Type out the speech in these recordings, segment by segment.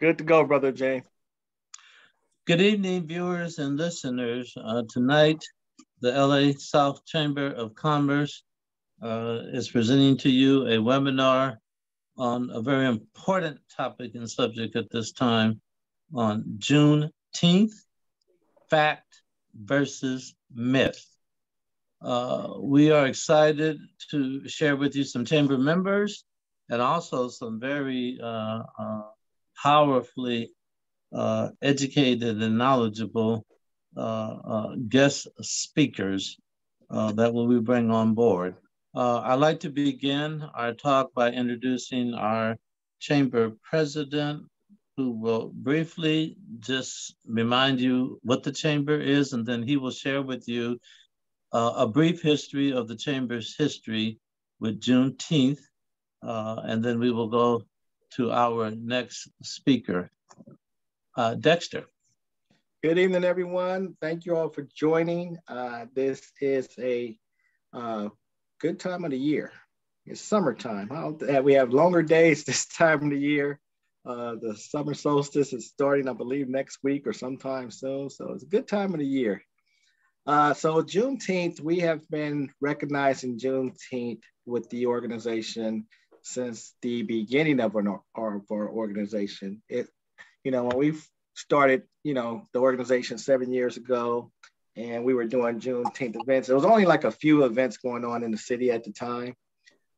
Good to go, Brother James. Good evening, viewers and listeners. Tonight, the LA South Chamber of Commerce is presenting to you a webinar on a very important topic and subject at this time on Juneteenth, fact versus myth. We are excited to share with you some chamber members and also some very powerfully educated and knowledgeable guest speakers that we bring on board. I'd like to begin our talk by introducing our chamber president, who will briefly just remind you what the chamber is, and then he will share with you a brief history of the chamber's history with Juneteenth, and then we will go to our next speaker. Dexter. Good evening, everyone. Thank you all for joining. This is a good time of the year. It's summertime. We have longer days this time of the year. The summer solstice is starting, I believe, next week or sometime soon. So it's a good time of the year. So Juneteenth, we have been recognizing Juneteenth with the organization since the beginning of our organization. When we started, the organization 7 years ago, and we were doing Juneteenth events. There was only like a few events going on in the city at the time,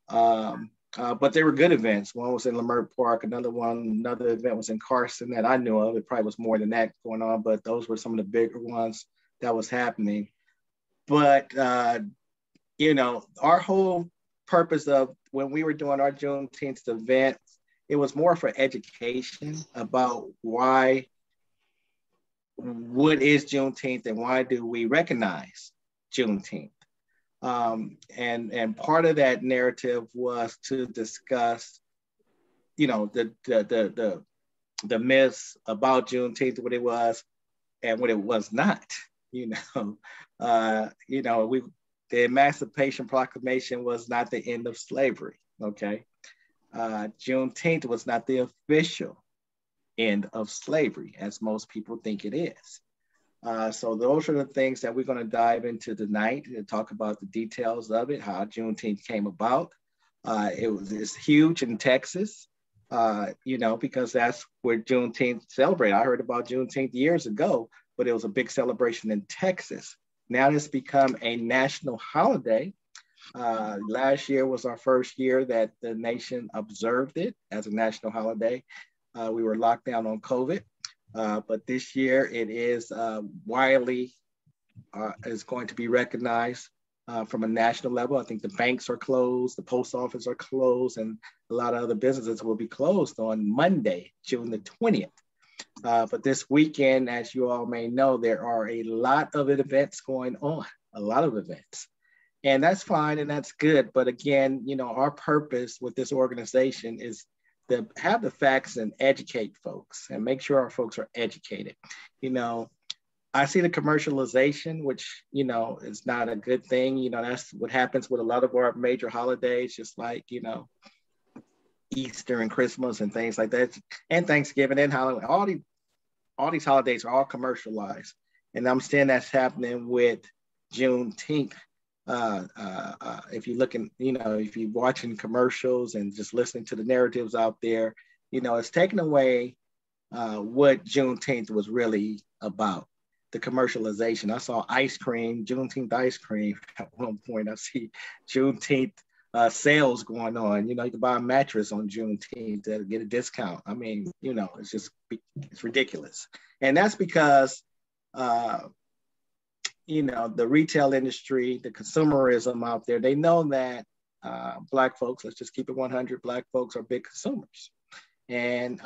but they were good events. One was in Leimert Park, another event was in Carson that I knew of. It probably was more than that going on, but those were some of the bigger ones that was happening. But, our whole purpose of when we were doing our Juneteenth event, it was more for education about what is Juneteenth and why do we recognize Juneteenth. And part of that narrative was to discuss, the myths about Juneteenth, what it was and what it was not. The Emancipation Proclamation was not the end of slavery. Okay. Juneteenth was not the official end of slavery, as most people think it is. So those are the things that we're going to dive into tonight and talk about the details of it, how Juneteenth came about. It's huge in Texas, because that's where Juneteenth celebrated. I heard about Juneteenth years ago, but it was a big celebration in Texas. Now it's become a national holiday. Last year was our first year that the nation observed it as a national holiday. We were locked down on COVID, but this year it is widely is going to be recognized from a national level. I think the banks are closed, the post office are closed, and a lot of other businesses will be closed on Monday, June the 20th. But this weekend, as you all may know, there are a lot of events going on, a lot of events. And that's fine and that's good. But again, our purpose with this organization is to have the facts and educate folks and make sure our folks are educated. I see the commercialization, which, is not a good thing. That's what happens with a lot of our major holidays, just like, Easter and Christmas and things like that, and Thanksgiving and Halloween. All these holidays are all commercialized. And I'm seeing that's happening with Juneteenth. If you're looking, if you're watching commercials and just listening to the narratives out there, it's taking away what Juneteenth was really about, the commercialization. I saw Juneteenth ice cream at one point. I see Juneteenth sales going on. You can buy a mattress on Juneteenth to get a discount. I mean, it's ridiculous. And that's because the retail industry, the consumerism out there, they know that Black folks, let's just keep it 100, Black folks are big consumers. And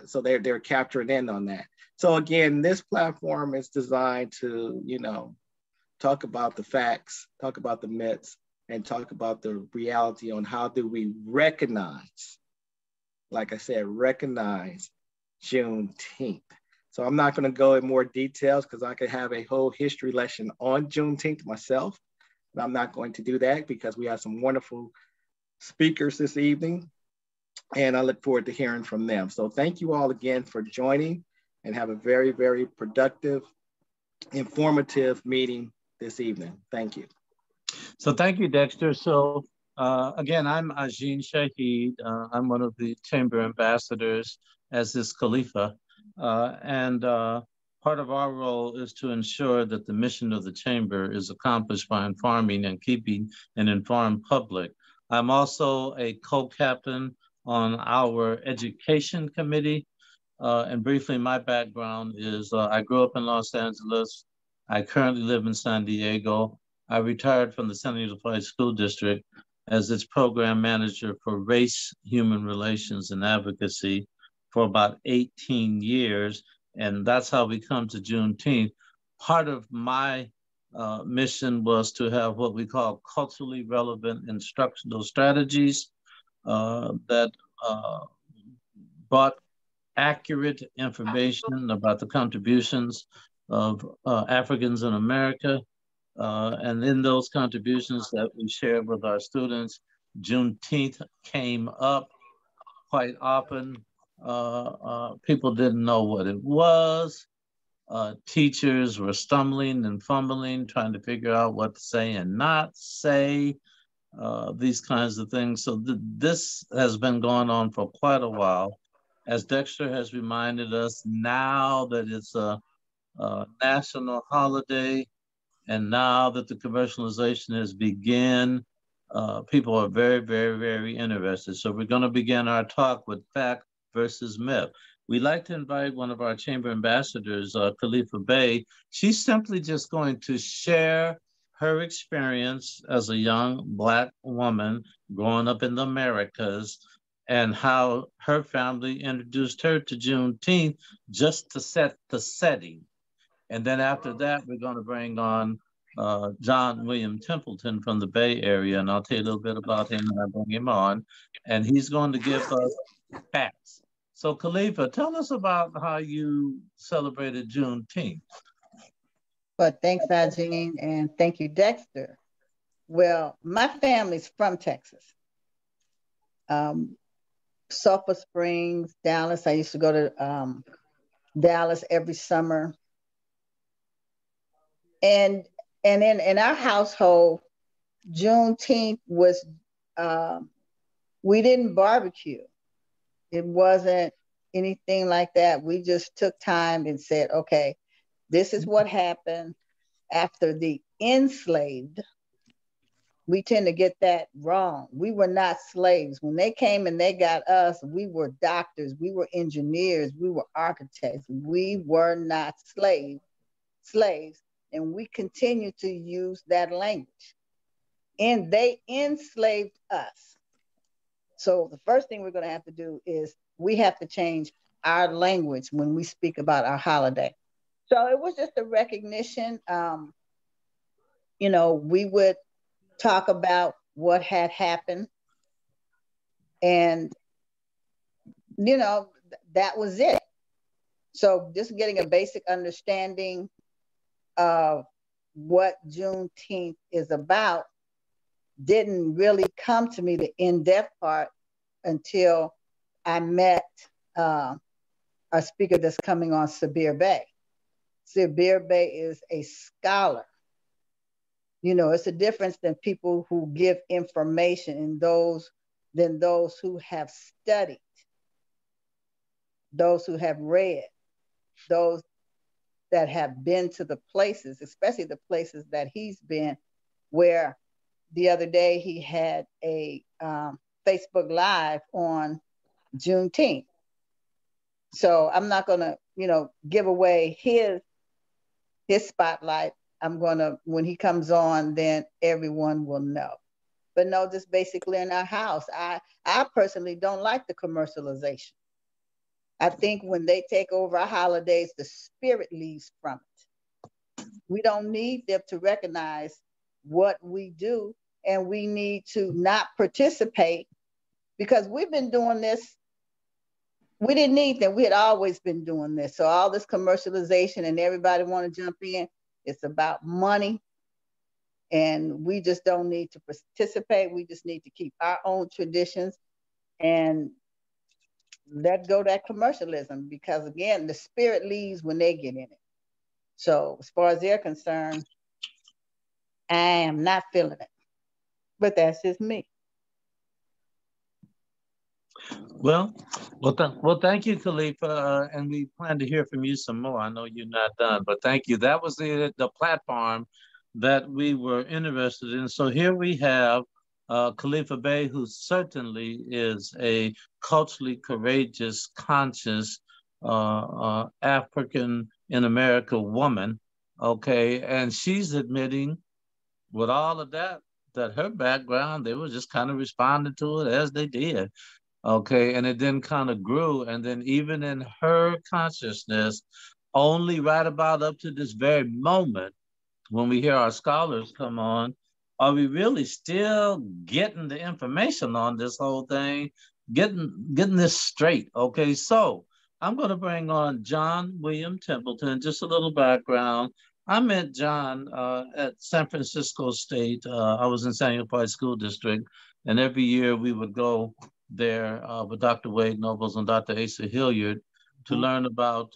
so they're capturing in on that. So again, this platform is designed to, talk about the facts, talk about the myths, and talk about the reality on how do we recognize, like I said, recognize Juneteenth. So I'm not going to go in more details because I could have a whole history lesson on Juneteenth myself, but I'm not going to do that because we have some wonderful speakers this evening. and I look forward to hearing from them. So thank you all again for joining, and have a very, very productive, informative meeting this evening. Thank you. So thank you, Dexter. So again, I'm Ajin Shahid. I'm one of the chamber ambassadors, as is Khalifa. And part of our role is to ensure that the mission of the chamber is accomplished by informing and keeping an informed public. I'm also a co-captain on our education committee. And briefly, my background is I grew up in Los Angeles. I currently live in San Diego. I retired from the San Unified School District as its program manager for race, human relations, and advocacy for about 18 years. And that's how we come to Juneteenth. Part of my mission was to have what we call culturally relevant instructional strategies that brought accurate information about the contributions of Africans in America. And in those contributions that we shared with our students, Juneteenth came up quite often. People didn't know what it was. Teachers were stumbling and fumbling, trying to figure out what to say and not say, these kinds of things. So this has been going on for quite a while. As Dexter has reminded us, now that it's a national holiday, and now that the commercialization has begun, people are very, very, very interested. So we're going to begin our talk with fact versus myth. We'd like to invite one of our chamber ambassadors, Khalifa Bey. She's simply just going to share her experience as a young Black woman growing up in the Americas, and how her family introduced her to Juneteenth just to set the setting. And then after that, we're going to bring on John William Templeton from the Bay Area, and I'll tell you a little bit about him when I bring him on. And he's going to give us facts. So Khalifa, tell us about how you celebrated Juneteenth. Well, thanks, Ajin, and thank you, Dexter. Well, my family's from Texas. Um, Sulphur Springs, Dallas. I used to go to Dallas every summer. And in our household, Juneteenth was we didn't barbecue. It wasn't anything like that. We just took time and said, okay, this is what happened after the enslaved. We tend to get that wrong. We were not slaves. When they came and they got us, we were doctors, we were engineers, we were architects. We were not slaves. And we continue to use that language. And they enslaved us. So the first thing we're going to have to do is we have to change our language when we speak about our holiday. So it was just a recognition. We would talk about what had happened. And, that was it. So just getting a basic understanding of what Juneteenth is about didn't really come to me, the in-depth part, until I met a speaker that's coming on, Sabir Bey. Sabir Bey is a scholar. It's a difference than people who give information and those who have studied, those who have read, those that have been to the places, especially the places that he's been, where the other day he had a Facebook Live on Juneteenth. So I'm not going to, give away his spotlight. I'm going to, when he comes on, then everyone will know. But no, just basically in our house, I personally don't like the commercialization. I think when they take over our holidays, the spirit leaves from it. We don't need them to recognize what we do, and we need to not participate, because we've been doing this. We didn't need them. We had always been doing this. So all this commercialization and everybody want to jump in, it's about money. And we just don't need to participate. We just need to keep our own traditions. And let go that commercialism, because again, the spirit leaves when they get in it. So as far as they're concerned, I am not feeling it. But that's just me. Well, thank you, Khalifa, and we plan to hear from you some more. I know you're not done, but thank you. That was the platform that we were interested in. So here we have Khalifa Bey, who certainly is a culturally courageous, conscious African in America woman. Okay, and she's admitting, with all of that her background, they were just kind of responding to it as they did. Okay, and it then kind of grew, and then even in her consciousness, only right about up to this very moment, when we hear our scholars come on, are we really still getting the information on this whole thing, getting this straight? Okay, so I'm going to bring on John William Templeton. Just a little background. I met John at San Francisco State. I was in San Diego School District, and every year we would go there with Dr. Wade Nobles and Dr. Asa Hilliard to learn about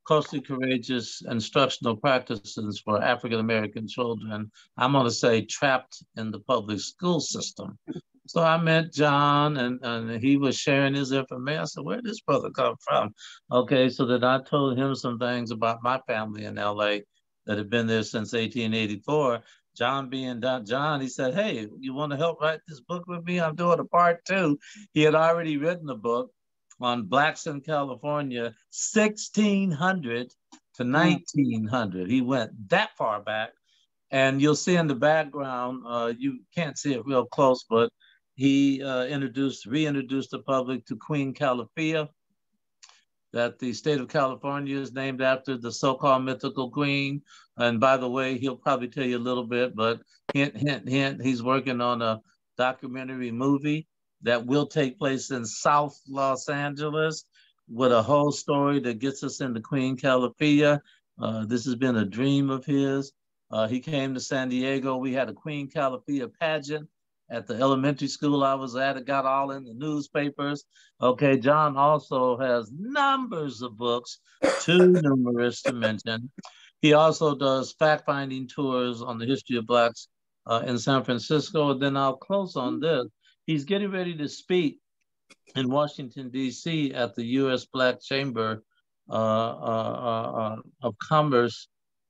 culturally courageous instructional practices for African American children. I'm going to say trapped in the public school system. So I met John, and he was sharing his information. I said, where did this brother come from? Okay, so that I told him some things about my family in LA that had been there since 1884. John being John, he said, hey, you want to help write this book with me? I'm doing a part 2. He had already written a book on Blacks in California, 1600 to 1900. He went that far back. And you'll see in the background, you can't see it real close, but he reintroduced the public to Queen Calafia, that the state of California is named after the so-called mythical queen. And by the way, he'll probably tell you a little bit, but hint, hint, hint, he's working on a documentary movie that will take place in South Los Angeles with a whole story that gets us into Queen Calafia. This has been a dream of his. He came to San Diego. We had a Queen Calafia pageant at the elementary school I was at. It got all in the newspapers. Okay, John also has numbers of books, too numerous to mention. He also does fact-finding tours on the history of Blacks in San Francisco. And then I'll close on this. He's getting ready to speak in Washington, D.C. at the U.S. Black Chamber of Commerce,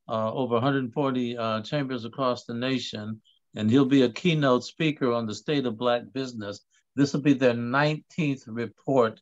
over 140 chambers across the nation. And he'll be a keynote speaker on the state of Black business. This will be their 19th report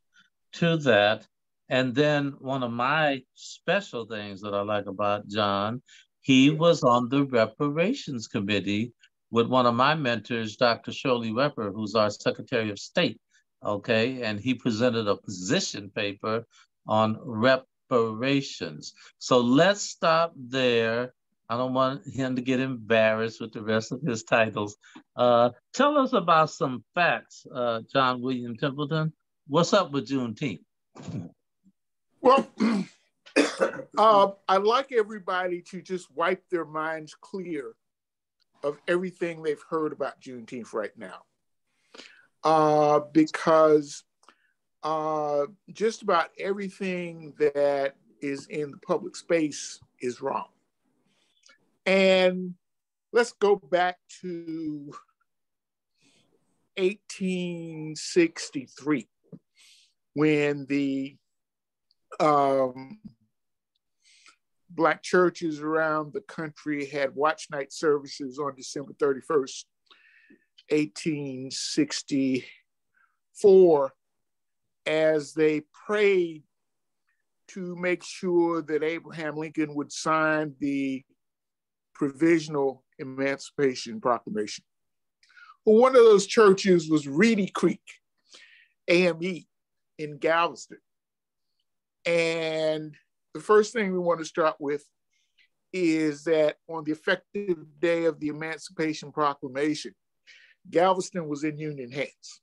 to that. And then one of my special things that I like about John, he was on the reparations committee with one of my mentors, Dr. Shirley Repper, who's our Secretary of State, okay? And he presented a position paper on reparations. So let's stop there. I don't want him to get embarrassed with the rest of his titles. Tell us about some facts, John William Templeton. What's up with Juneteenth? Well, I'd like everybody to just wipe their minds clear of everything they've heard about Juneteenth right now. Because just about everything that is in the public space is wrong. And let's go back to 1863, when the Black churches around the country had watch night services on December 31st, 1864, as they prayed to make sure that Abraham Lincoln would sign the Provisional Emancipation Proclamation. Well, one of those churches was Reedy Creek AME in Galveston. And the first thing we want to start with is that on the effective day of the Emancipation Proclamation, Galveston was in Union hands.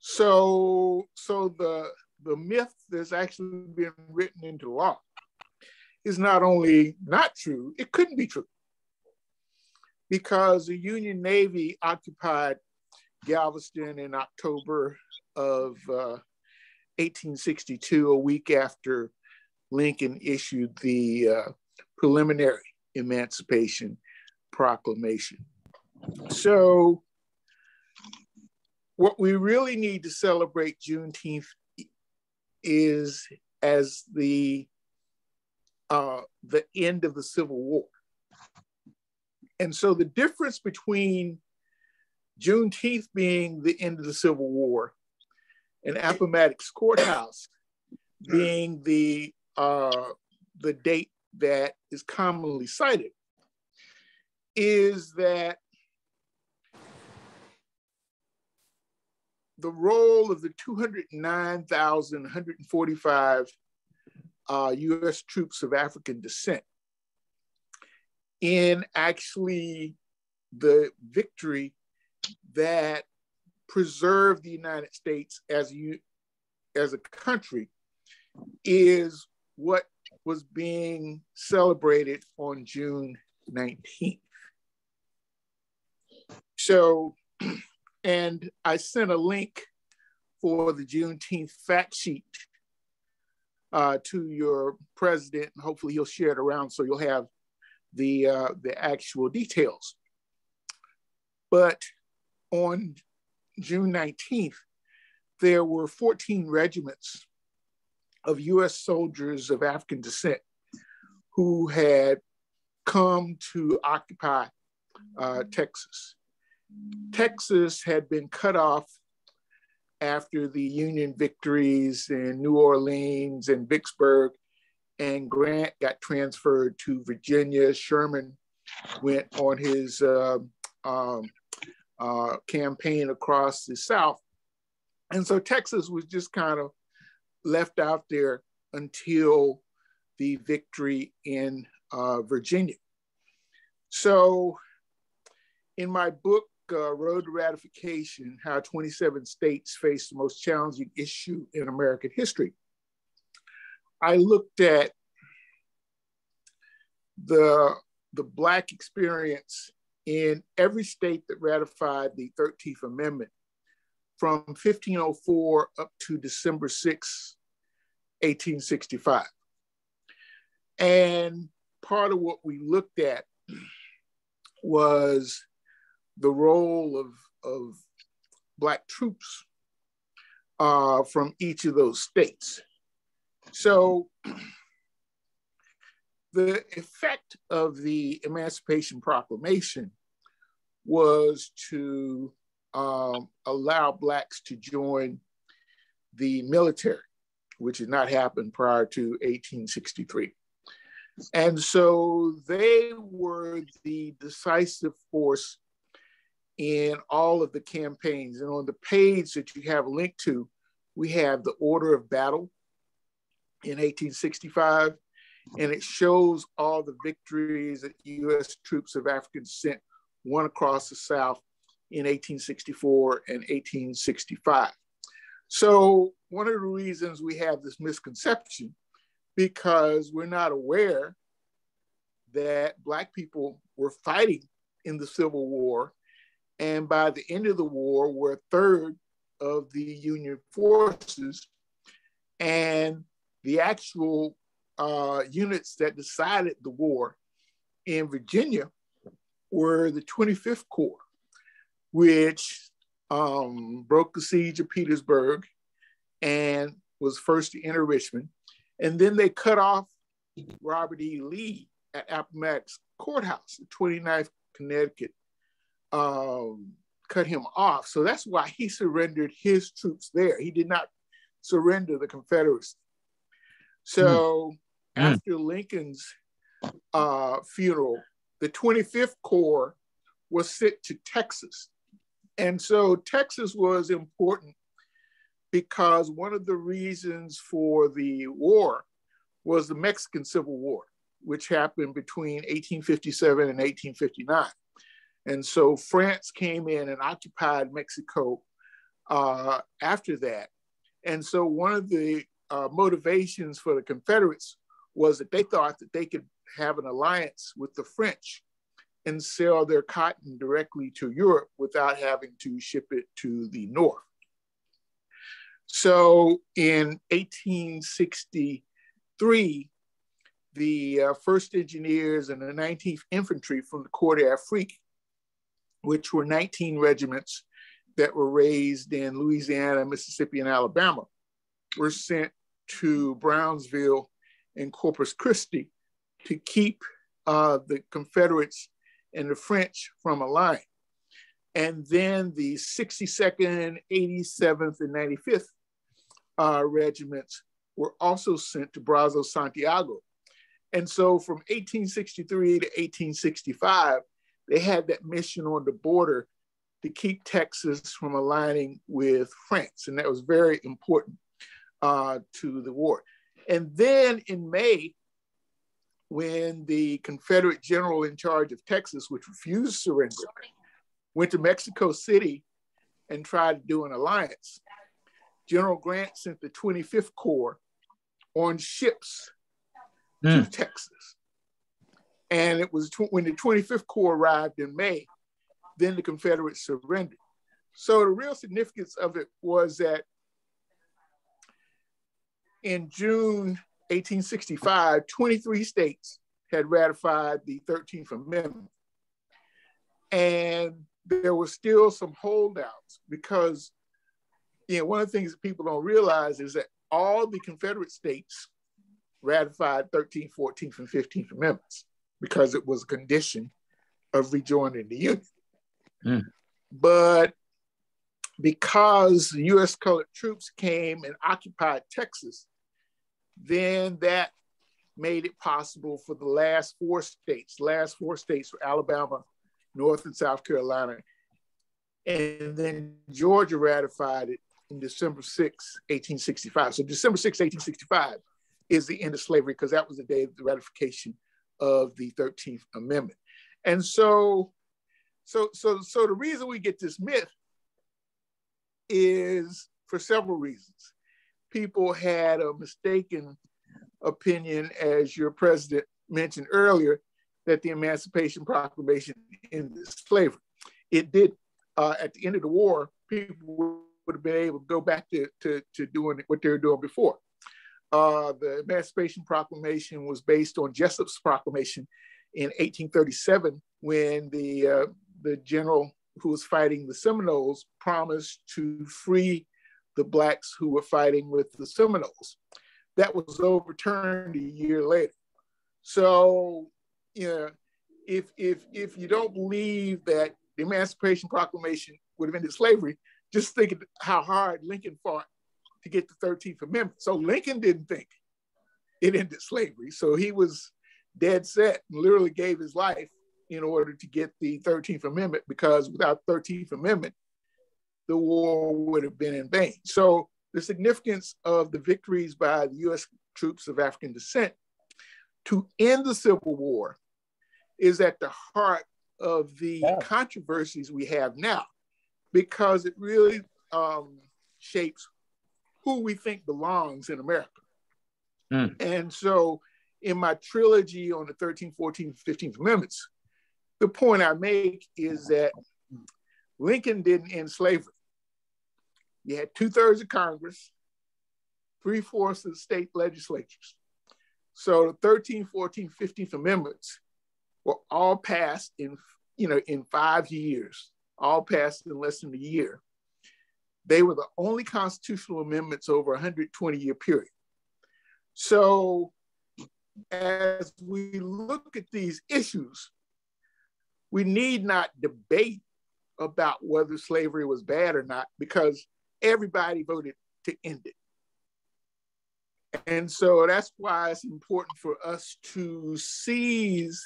So the myth that's actually been written into law is not only not true, it couldn't be true, because the Union Navy occupied Galveston in October of 1862, a week after Lincoln issued the preliminary Emancipation Proclamation. So what we really need to celebrate Juneteenth is as the end of the Civil War. And so the difference between Juneteenth being the end of the Civil War and Appomattox Courthouse being the date that is commonly cited is that the role of the 209,145 US troops of African descent in actually the victory that preserved the United States as a country is what was being celebrated on June 19th. So, and I sent a link for the Juneteenth fact sheet to your president, and hopefully he'll share it around so you'll have the actual details. But on June 19th, there were 14 regiments of US soldiers of African descent who had come to occupy Texas. Texas had been cut off after the Union victories in New Orleans and Vicksburg, and Grant got transferred to Virginia. Sherman went on his campaign across the South. And so Texas was just kind of left out there until the victory in Virginia. So in my book, Road to Ratification, How 27 States Face the Most Challenging Issue in American History, I looked at the Black experience in every state that ratified the 13th Amendment from 1504 up to December 6, 1865. And part of what we looked at was the role of Black troops from each of those states. So the effect of the Emancipation Proclamation was to allow Blacks to join the military, which had not happened prior to 1863. And so they were the decisive force in all of the campaigns. And on the page that you have linked to, we have the order of battle in 1865, and it shows all the victories that US troops of African descent won across the South in 1864 and 1865. So one of the reasons we have this misconception, because we're not aware that Black people were fighting in the Civil War, and by the end of the war were a third of the Union forces, and the actual units that decided the war in Virginia were the 25th Corps, which broke the siege of Petersburg and was first to enter Richmond. And then they cut off Robert E. Lee at Appomattox Courthouse, the 29th Connecticut, cut him off. So that's why he surrendered his troops there. He did not surrender the Confederacy. So after Lincoln's funeral, the 25th Corps was sent to Texas. And so Texas was important because one of the reasons for the war was the Mexican Civil War, which happened between 1857 and 1859. And so France came in and occupied Mexico after that. And so one of the motivations for the Confederates was that they thought that they could have an alliance with the French and sell their cotton directly to Europe without having to ship it to the North. So in 1863, the 1st Engineers and the 19th Infantry from the Corps d'Afrique, which were 19 regiments that were raised in Louisiana, Mississippi, and Alabama, were sent to Brownsville and Corpus Christi to keep the Confederates and the French from allying. And then the 62nd, 87th, and 95th regiments were also sent to Brazos, Santiago. And so from 1863 to 1865, they had that mission on the border to keep Texas from aligning with France. And that was very important to the war. And then in May, when the Confederate general in charge of Texas, which refused surrender, went to Mexico City and tried to do an alliance, General Grant sent the 25th Corps on ships to Texas. And it was when the 25th Corps arrived in May, then the Confederates surrendered. So the real significance of it was that in June 1865, 23 states had ratified the 13th Amendment. And there were still some holdouts because, you know, one of the things that people don't realize is that all the Confederate states ratified 13th, 14th, and 15th Amendments because it was a condition of rejoining the Union. But because US colored troops came and occupied Texas, then that made it possible for the last four states were Alabama, North and South Carolina, and then Georgia ratified it in December 6, 1865. So December 6, 1865 is the end of slavery because that was the day of the ratification of the 13th Amendment. And so the reason we get this myth is for several reasons. People had a mistaken opinion, as your president mentioned earlier, that the Emancipation Proclamation ended slavery. It did. At the end of the war, people would have been able to go back to doing what they were doing before. The Emancipation Proclamation was based on Jessup's proclamation in 1837, when the general who was fighting the Seminoles promised to free the Blacks who were fighting with the Seminoles. That was overturned a year later. So, you know, if you don't believe that the Emancipation Proclamation would have ended slavery, just think of how hard Lincoln fought to get the 13th Amendment. So Lincoln didn't think it ended slavery. So he was dead set and literally gave his life in order to get the 13th Amendment, because without the 13th Amendment, the war would have been in vain. So the significance of the victories by the US troops of African descent to end the Civil War is at the heart of the controversies we have now, because it really shapes who we think belongs in America. And so in my trilogy on the 13th, 14th, 15th Amendments, the point I make is that Lincoln didn't end slavery. You had 2/3 of Congress, 3/4 of the state legislatures. So the 13th, 14th, 15th Amendments were all passed in 5 years, all passed in less than a year. They were the only constitutional amendments over a 120-year period. So as we look at these issues, we need not debate about whether slavery was bad or not, because everybody voted to end it. And so that's why it's important for us to seize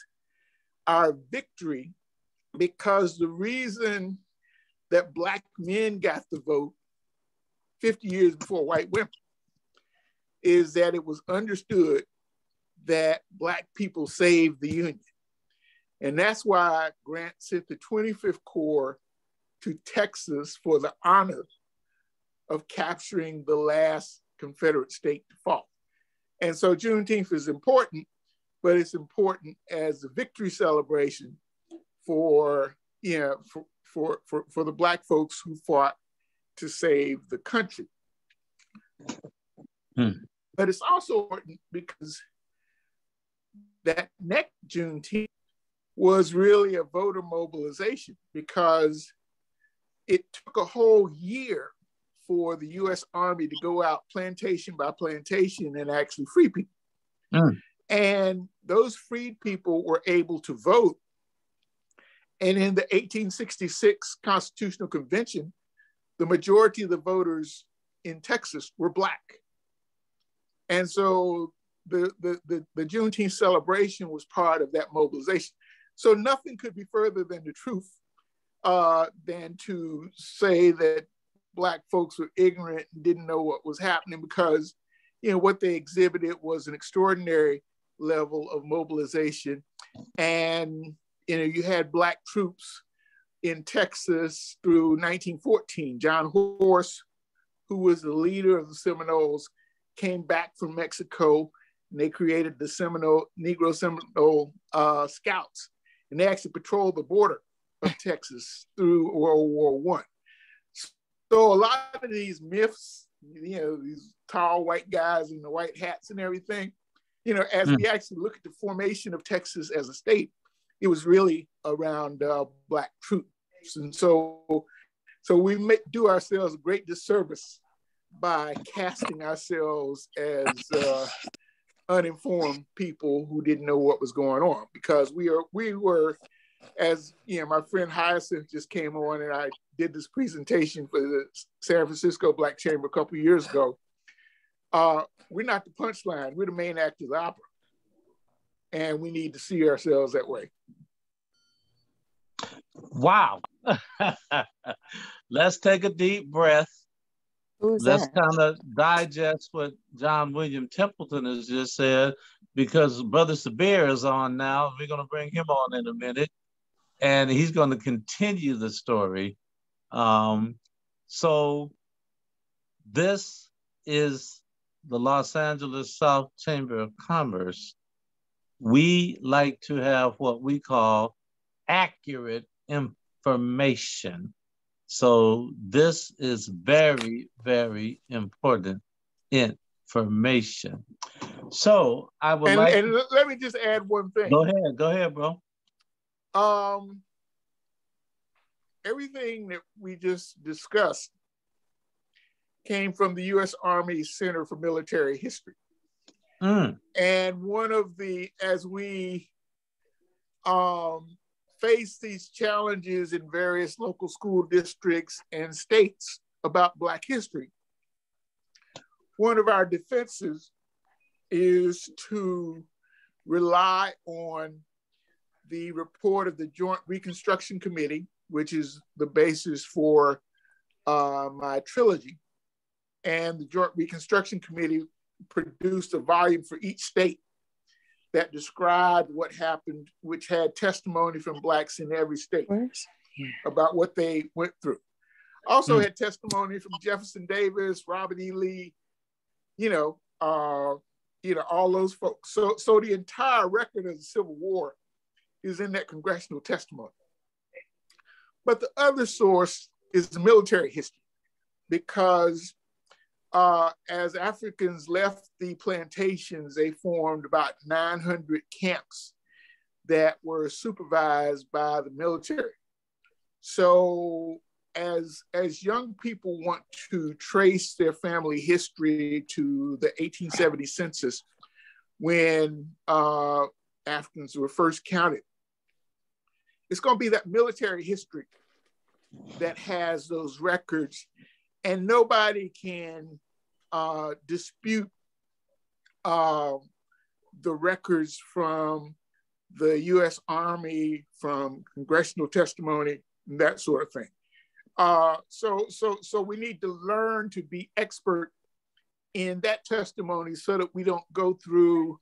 our victory, because the reason that Black men got the vote 50 years before white women is that it was understood that Black people saved the Union. And that's why Grant sent the 25th Corps to Texas for the honor of capturing the last Confederate state to fall. And so Juneteenth is important, but it's important as a victory celebration for the Black folks who fought to save the country. But it's also important because that next Juneteenth was really a voter mobilization, because it took a whole year for the U.S. Army to go out plantation by plantation and actually free people. And those freed people were able to vote. And in the 1866 Constitutional Convention, the majority of the voters in Texas were Black. And so the Juneteenth celebration was part of that mobilization. So nothing could be further than the truth than to say that Black folks were ignorant and didn't know what was happening, because, you know, what they exhibited was an extraordinary level of mobilization. And, you know, you had Black troops in Texas through 1914. John Horse, who was the leader of the Seminoles, came back from Mexico, and they created the Negro Seminole Scouts. And they actually patrolled the border of Texas through World War I. So a lot of these myths, you know, these tall white guys in the white hats and everything, you know, as we actually look at the formation of Texas as a state, it was really around Black troops. And so we do ourselves a great disservice by casting ourselves as uninformed people who didn't know what was going on, because we were, as you know, my friend Hyacinth just came on, and I did this presentation for the San Francisco Black Chamber a couple of years ago. We're not the punchline, we're the main act of the opera. And we need to see ourselves that way. Wow. Let's take a deep breath. Let's kind of digest what John William Templeton has just said, because Brother Sabir is on now. We're going to bring him on in a minute, and he's going to continue the story. So this is the Los Angeles South Chamber of Commerce. We like to have what we call accurate information. So this is very, very important information. So I would and let me just add one thing. Go ahead, bro. Everything that we just discussed came from the U.S. Army Center for Military History. And one of the, as we face these challenges in various local school districts and states about Black history, one of our defenses is to rely on the report of the Joint Reconstruction Committee, which is the basis for my trilogy. And the Joint Reconstruction Committee produced a volume for each state that described what happened, which had testimony from Blacks in every state about what they went through. Also had testimony from Jefferson Davis, Robert E. Lee, all those folks. So the entire record of the Civil War is in that congressional testimony. But the other source is the military history, because as Africans left the plantations, they formed about 900 camps that were supervised by the military. So as young people want to trace their family history to the 1870 census, when Africans were first counted, it's going to be that military history that has those records. And nobody can dispute the records from the U.S. Army, from congressional testimony, and that sort of thing. So we need to learn to be expert in that testimony so that we don't go through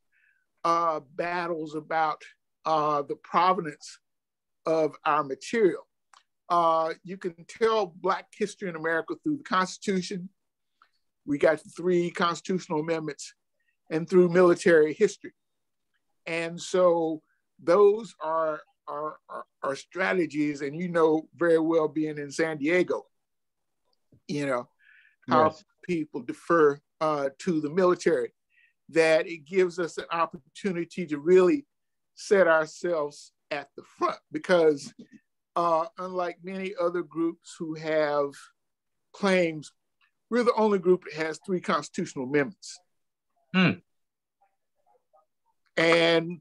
battles about the provenance of our material. You can tell Black history in America through the Constitution. We got 3 constitutional amendments, and through military history. And so those are strategies, and you know very well, being in San Diego, how people defer to the military, that it gives us an opportunity to really set ourselves at the front, because unlike many other groups who have claims, we're the only group that has 3 constitutional amendments. And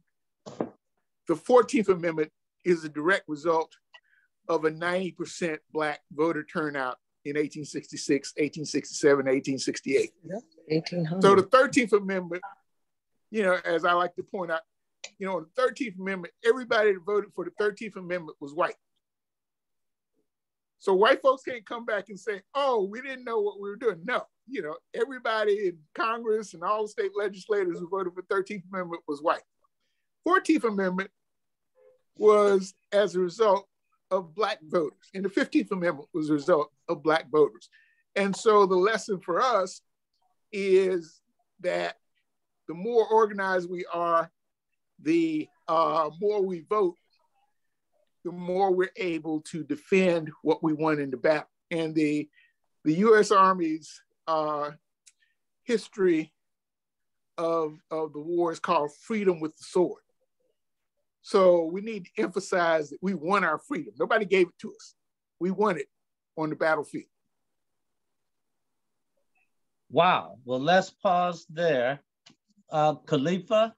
the 14th Amendment is a direct result of a 90% Black voter turnout in 1866, 1867, 1868. Yep, 1800. So the 13th Amendment, you know, as I like to point out, you know, the 13th Amendment, everybody that voted for the 13th Amendment was white. So white folks can't come back and say, oh, we didn't know what we were doing. No, you know, everybody in Congress and all state legislators who voted for the 13th Amendment was white. 14th Amendment was as a result of Black voters. And the 15th Amendment was a result of Black voters. And so the lesson for us is that the more organized we are, the more we vote, the more we're able to defend what we want in the battle. And the U.S. Army's history of the war is called freedom with the sword. So we need to emphasize that we won our freedom. Nobody gave it to us. We won it on the battlefield. Wow. Well, let's pause there. Khalifa,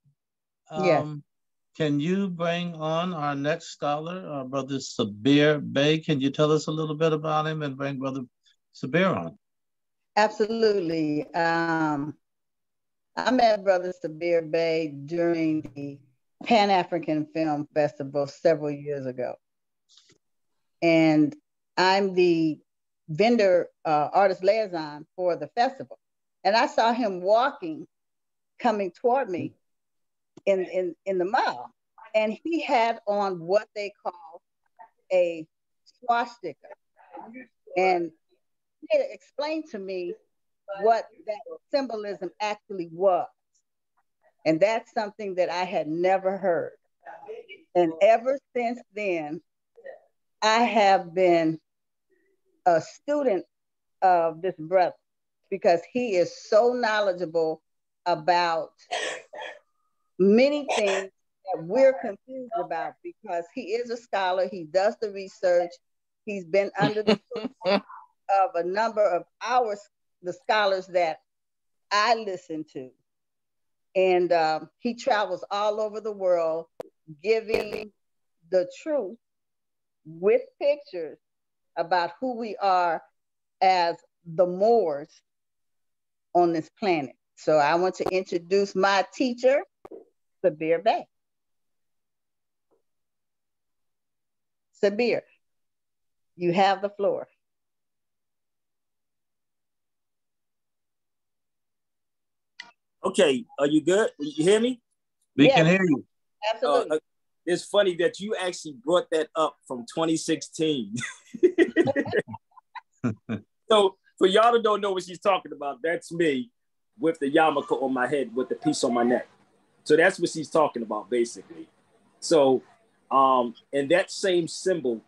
Yes. Can you bring on our next scholar, Brother Sabir Bey? Can you tell us a little bit about him and bring Brother Sabir on? Absolutely. I met Brother Sabir Bey during the Pan-African Film Festival several years ago. And I'm the vendor artist liaison for the festival. And I saw him coming toward me in the mall. And he had on what they call a swastika. And he had explained to me what that symbolism actually was. And that's something that I had never heard. And ever since then, I have been a student of this brother because he is so knowledgeable about many things that we're confused about, because he is a scholar, he does the research, he's been under the of a number of the scholars that I listen to. And he travels all over the world giving the truth with pictures about who we are as the Moors on this planet. So I want to introduce my teacher, Sabir Bey. Sabir, you have the floor. Okay, are you good? You hear me? We can hear you. Absolutely. It's funny that you actually brought that up from 2016. So for y'all that don't know what she's talking about, that's me with the yarmulke on my head with the piece on my neck. So that's what she's talking about, basically. So in that same symbol,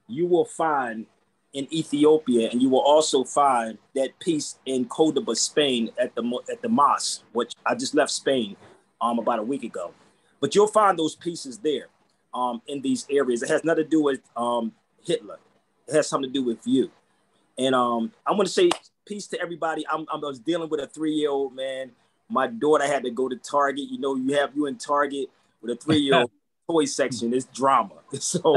you will find in Ethiopia, and you will also find that piece in Cordoba, Spain, at the mosque, which I just left Spain about a week ago. But you'll find those pieces there in these areas. It has nothing to do with Hitler. It has something to do with you. And I'm going to say peace to everybody. I was dealing with a 3-year-old, man. My daughter had to go to Target. You know, you in Target with a 3-year-old. Toy section, it's drama. So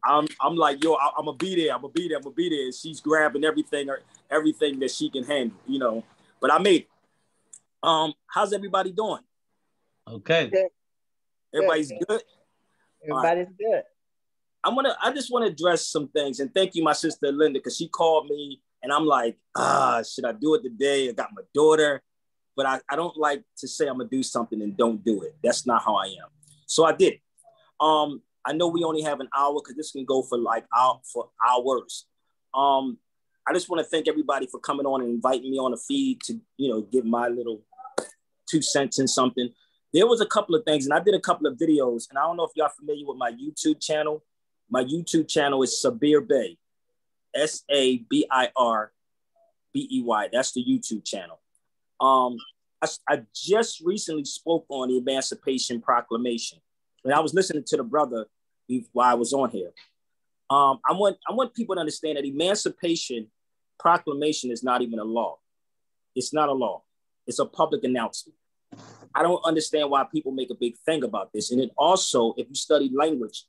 I'm like, yo, I'm gonna be there. And she's grabbing everything that she can handle, you know. But I made it. How's everybody doing? Okay. Good. Everybody's good? Everybody's good. I just want to address some things, and thank you, my sister Linda, because she called me and I'm like, should I do it today? I got my daughter, but I don't like to say I'm gonna do something and don't do it. That's not how I am. So I did it. I know we only have an hour because this can go for hours. I just want to thank everybody for coming on and inviting me on the feed to, you know, give my little 2 cents in something. There was a couple of things, and I did a couple of videos, and I don't know if y'all familiar with my YouTube channel. My YouTube channel is Sabir Bey, Sabirbey. That's the YouTube channel. I just recently spoke on the Emancipation Proclamation, and I was listening to the brother while I was on here. I want people to understand that Emancipation Proclamation is not even a law. It's not a law. It's a public announcement. I don't understand why people make a big thing about this. And it also, if you study language,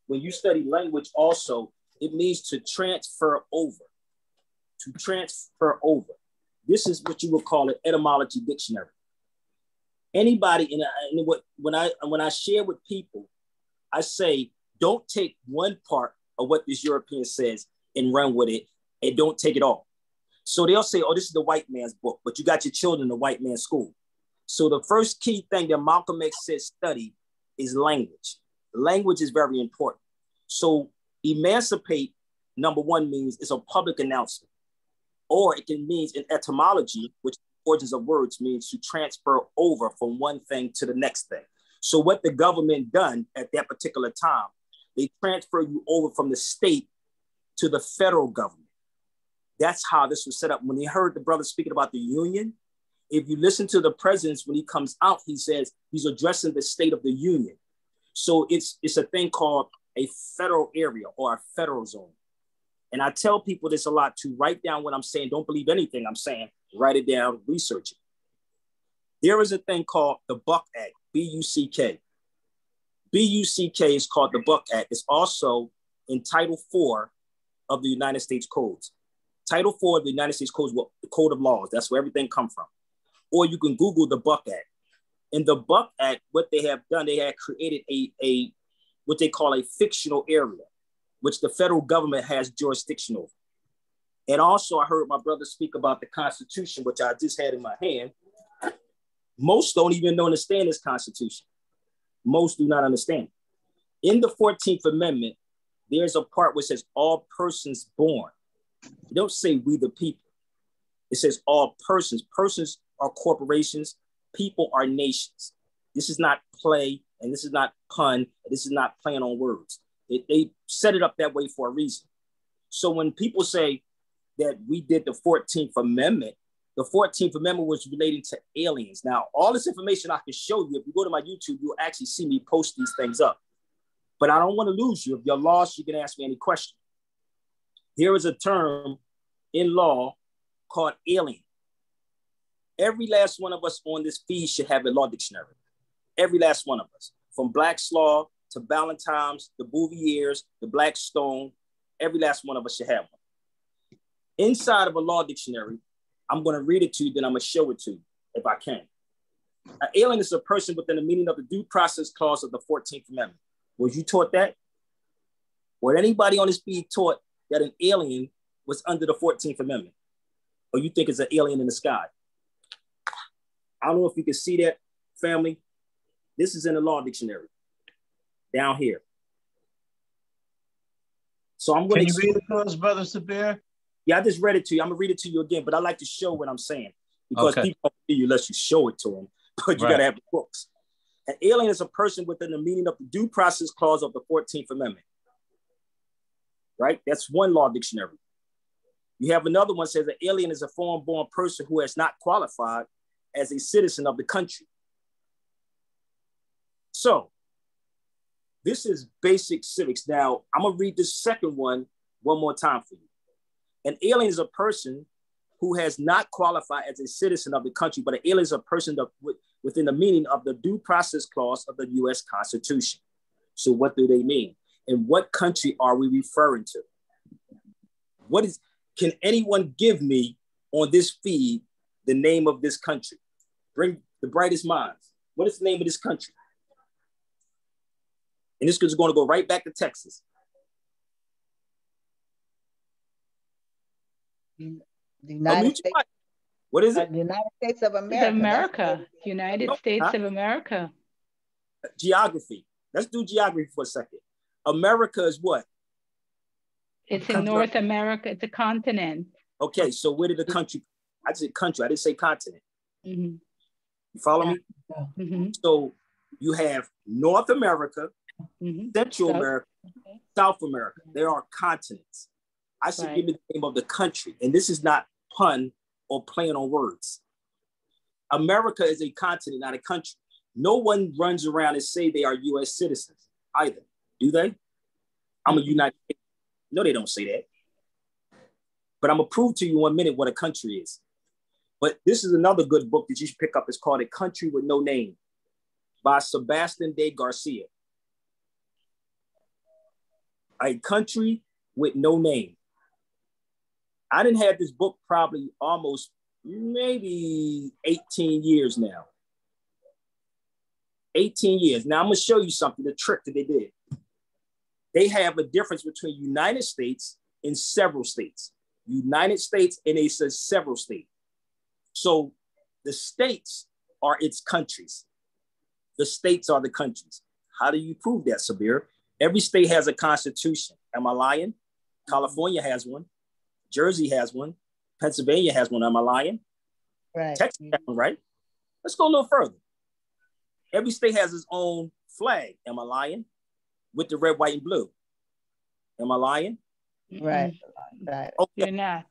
when you study language also, it means to transfer over. To transfer over. This is what you would call an etymology dictionary. Anybody, when I share with people, I say, don't take one part of what this European says and run with it, and don't take it all. So they'll say, oh, this is the white man's book, but you got your children in the white man's school. So the first key thing that Malcolm X said study is language. Language is very important. So emancipate, number one, means it's a public announcement. Or it can mean in etymology, which origins of words means to transfer over from one thing to the next thing. So what the government done at that particular time, they transfer you over from the state to the federal government. That's how this was set up. When they heard the brother speaking about the union, if you listen to the president, when he comes out, he says he's addressing the state of the union. So it's a thing called a federal area or a federal zone. And I tell people this a lot to write down what I'm saying. Don't believe anything I'm saying. Write it down, research it. There is a thing called the Buck Act, B-U-C-K. B-U-C-K is called the Buck Act. It's also in Title 4 of the United States Codes. Title 4 of the United States Codes, the Code of Laws. That's where everything comes from. Or you can Google the Buck Act. In the Buck Act, what they have done, they have created a what they call a fictional area, which the federal government has jurisdiction over. And also, I heard my brother speak about the Constitution, which I just had in my hand. Most don't even understand this Constitution. Most do not understand it. In the 14th Amendment, there's a part which says all persons born. It don't say we the people. It says all persons. Persons are corporations. People are nations. This is not play, and this is not pun, and this is not playing on words. They set it up that way for a reason. So when people say that we did the 14th Amendment, the 14th Amendment was relating to aliens. Now, all this information I can show you, if you go to my YouTube, you'll actually see me post these things up. But I don't want to lose you. If you're lost, you can ask me any question. There is a term in law called alien. Every last one of us on this feed should have a law dictionary. Every last one of us, from Black's Law to Ballantyne's, the Bouvier's, the Blackstone, every last one of us should have one. Inside of a law dictionary, I'm going to read it to you, then I'm going to show it to you if I can. An alien is a person within the meaning of the due process clause of the 14th Amendment. Was you taught that? Or anybody on this feed taught that an alien was under the 14th Amendment? Or you think it's an alien in the sky? I don't know if you can see that, family. This is in the law dictionary, down here. So I'm going to read it to us, Brother Sabir? Yeah, I just read it to you. I'm going to read it to you again, but I like to show what I'm saying because people don't see you unless you show it to them, but you got to have the books. An alien is a person within the meaning of the due process clause of the 14th Amendment, right? That's one law dictionary. You have another one that says an alien is a foreign-born person who has not qualified as a citizen of the country. So this is basic civics. Now, I'm going to read this second one more time for you. An alien is a person who has not qualified as a citizen of the country, but an alien is a person within the meaning of the due process clause of the U.S. Constitution. So what do they mean? And what country are we referring to? Can anyone give me on this feed the name of this country? Bring the brightest minds. What is the name of this country? And this is going to go right back to Texas. The United States. What is it? The United States of America. United States of America. Geography. Let's do geography for a second. America is what? It's in North America. It's a continent. Okay, so where did the country? I said country. I didn't say continent. Mm-hmm. You follow me? Mm-hmm. So you have North America, Central America, South America. There are continents. I should give me the name of the country. And this is not pun or playing on words. America is a continent, not a country. No one runs around and say they are US citizens either, do they? I'm a United States. No, they don't say that. But I'm gonna prove to you in 1 minute what a country is. But this is another good book that you should pick up. It's called A Country with No Name by Sebastian de Garcia. A Country with No Name. I didn't have this book probably almost maybe 18 years now. 18 years. Now I'm gonna show you something, the trick that they did. They have a difference between United States and several states. United States and it says several states. So the states are its countries. The states are the countries. How do you prove that, Sabir? Every state has a constitution. Am I lying? California has one. Jersey has one. Pennsylvania has one. Am I lying? Right. Texas has one, right? Let's go a little further. Every state has its own flag. Am I lying? With the red, white, and blue. Am I lying? Right. Right. Okay. You're not.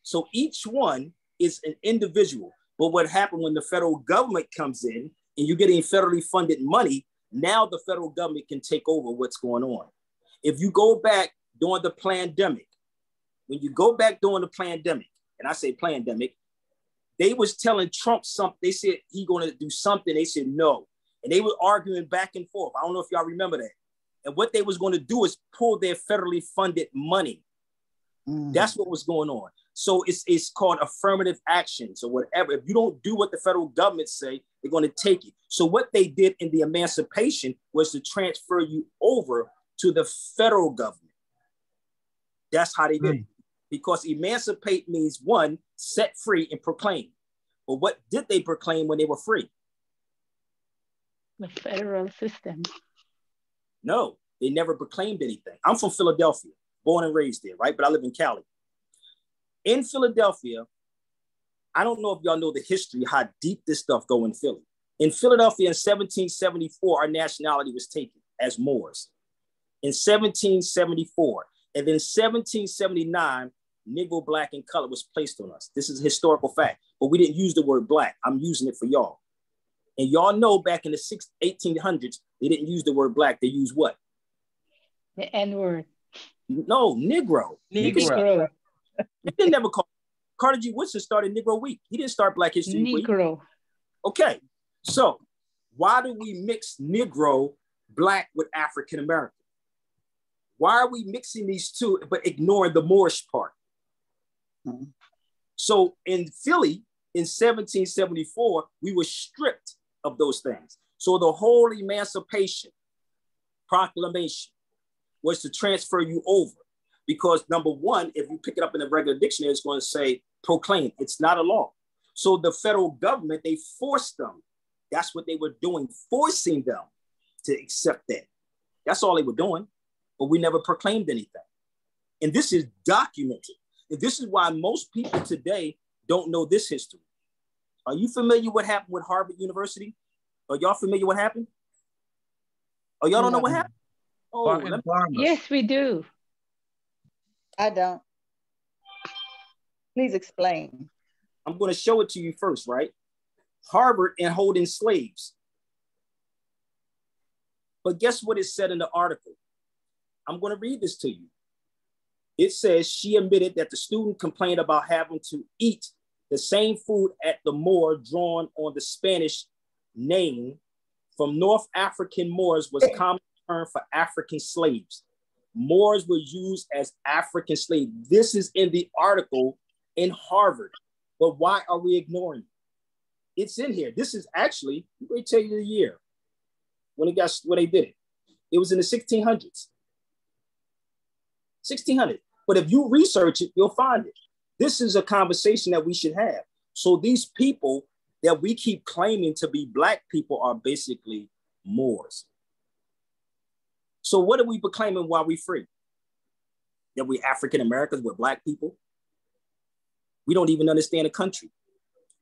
So each one is an individual. But what happened when the federal government comes in and you're getting federally funded money, now the federal government can take over what's going on. If you go back during the pandemic, when you go back during the pandemic, and I say pandemic, they was telling Trump something. They said he going to do something. They said no. And they were arguing back and forth. I don't know if y'all remember that. And what they was going to do is pull their federally funded money. That's what was going on. So it's called affirmative action. So whatever, if you don't do what the federal government say, they're going to take it. So what they did in the emancipation was to transfer you over to the federal government. That's how they did it. Because emancipate means one, set free and proclaim. But what did they proclaim when they were free? The federal system. No, they never proclaimed anything. I'm from Philadelphia, born and raised there, right? But I live in Cali. In Philadelphia, I don't know if y'all know the history, how deep this stuff go in Philly. In Philadelphia in 1774, our nationality was taken as Moors. In 1774. And then 1779, Negro, black, and color was placed on us. This is a historical fact, but we didn't use the word black. I'm using it for y'all. And y'all know back in the 1800s, they didn't use the word black. They used what? The N-word. No, Negro. Negro. They didn't never call. Carter G. Woodson started Negro Week. He didn't start Black History Week. Negro. Okay, so why do we mix Negro, black with African American? Why are we mixing these two but ignoring the Moorish part? So in Philly in 1774, we were stripped of those things. So the whole Emancipation Proclamation was to transfer you over. Because number one, if you pick it up in the regular dictionary, it's going to say proclaim. It's not a law. So the federal government, they forced them. That's what they were doing, forcing them to accept that. That's all they were doing. But we never proclaimed anything. And this is documented. And this is why most people today don't know this history. Are you familiar what happened with Harvard University? Are y'all familiar what happened? Oh, y'all don't know what happened? Oh, yes, we do. I don't. Please explain. I'm going to show it to you first, right? Harvard and holding slaves. But guess what it said in the article? I'm going to read this to you. It says she admitted that the student complained about having to eat the same food at the Moor drawn on the Spanish name from North African Moors was a common term for African slaves. Moors were used as African slaves. This is in the article in Harvard. But why are we ignoring it? It's in here. This is actually, let me tell you the year when they did it. It was in the 1600s. 1600. But if you research it, you'll find it. This is a conversation that we should have. So these people that we keep claiming to be Black people are basically Moors. So what are we proclaiming while we're free? That we African Americans, we're Black people? We don't even understand the country.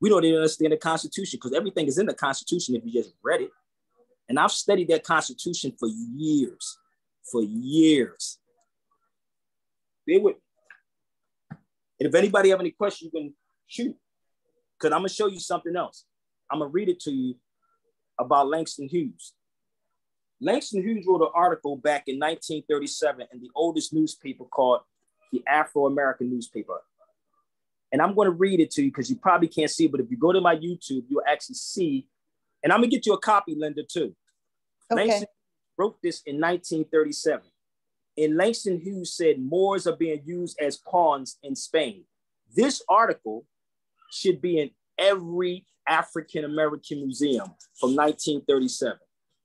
We don't even understand the Constitution because everything is in the Constitution if you just read it. And I've studied that Constitution for years, Bear with me. And if anybody have any questions, you can shoot. Because I'm going to show you something else. I'm gonna read it to you about Langston Hughes. Langston Hughes wrote an article back in 1937 in the oldest newspaper called the Afro-American newspaper. And I'm going to read it to you because you probably can't see it, but if you go to my YouTube, you'll actually see, and I'm going to get you a copy, Linda, too. Okay. Langston wrote this in 1937. And Langston Hughes said Moors are being used as pawns in Spain. This article should be in every African-American museum from 1937.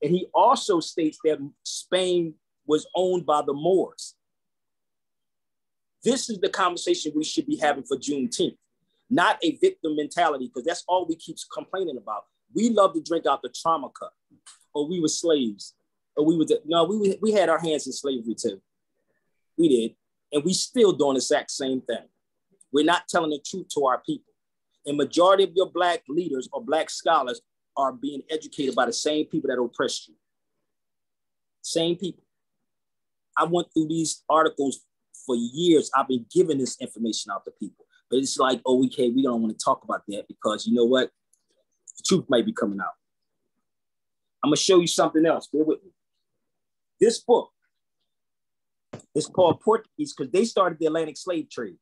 And he also states that Spain was owned by the Moors. This is the conversation we should be having for Juneteenth, not a victim mentality, because that's all we keep complaining about. We love to drink out the trauma cup, or we were slaves, or we had our hands in slavery too. We did, and we still doing the exact same thing. We're not telling the truth to our people. And majority of your Black leaders or Black scholars are being educated by the same people that oppressed you. Same people. I went through these articles for years. I've been giving this information out to people, but it's like, oh, okay, we don't want to talk about that because you know what? The truth might be coming out. I'm gonna show you something else. Bear with me. This book is called Portuguese because they started the Atlantic slave trade.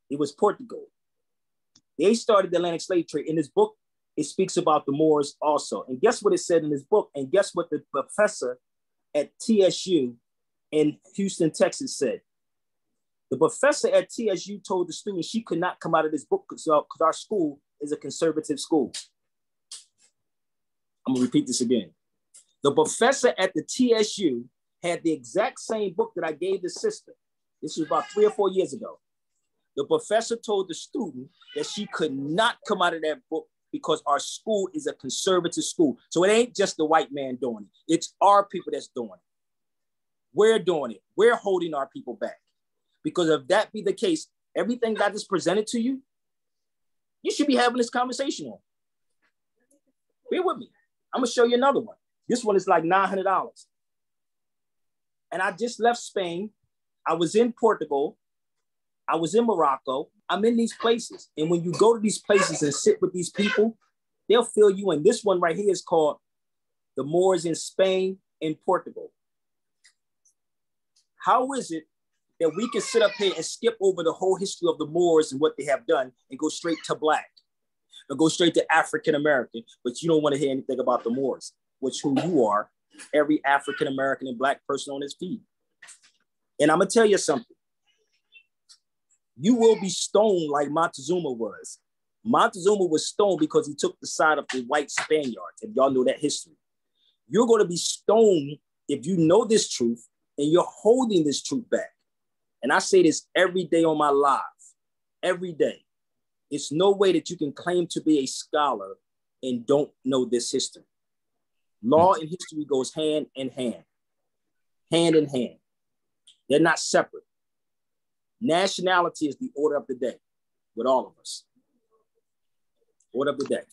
It was Portugal. They started the Atlantic slave trade. In this book, it speaks about the Moors also. And guess what it said in this book? And guess what the professor at TSU in Houston, Texas said? The professor at TSU told the students she could not come out of this book because our school is a conservative school. I'm gonna repeat this again. The professor at the TSU had the exact same book that I gave the sister. This was about 3 or 4 years ago. The professor told the student that she could not come out of that book because our school is a conservative school. So it ain't just the white man doing it. It's our people that's doing it. We're doing it. We're holding our people back. Because if that be the case, everything that is presented to you, you should be having this conversation on. Bear with me. I'm gonna show you another one. This one is like $900. And I just left Spain. I was in Portugal. I was in Morocco. I'm in these places. And when you go to these places and sit with these people, they'll fill you in. This one right here is called The Moors in Spain and Portugal. How is it that we can sit up here and skip over the whole history of the Moors and what they have done and go straight to Black or go straight to African-American, but you don't want to hear anything about the Moors, which who you are, every African-American and Black person on this feed. And I'm gonna tell you something. You will be stoned like Montezuma was. Montezuma was stoned because he took the side of the white Spaniards, and y'all know that history. You're gonna be stoned if you know this truth and you're holding this truth back. And I say this every day on my live, every day. It's no way that you can claim to be a scholar and don't know this history. Law and history goes hand in hand, hand in hand. They're not separate. Nationality is the order of the day with all of us. Order of the day.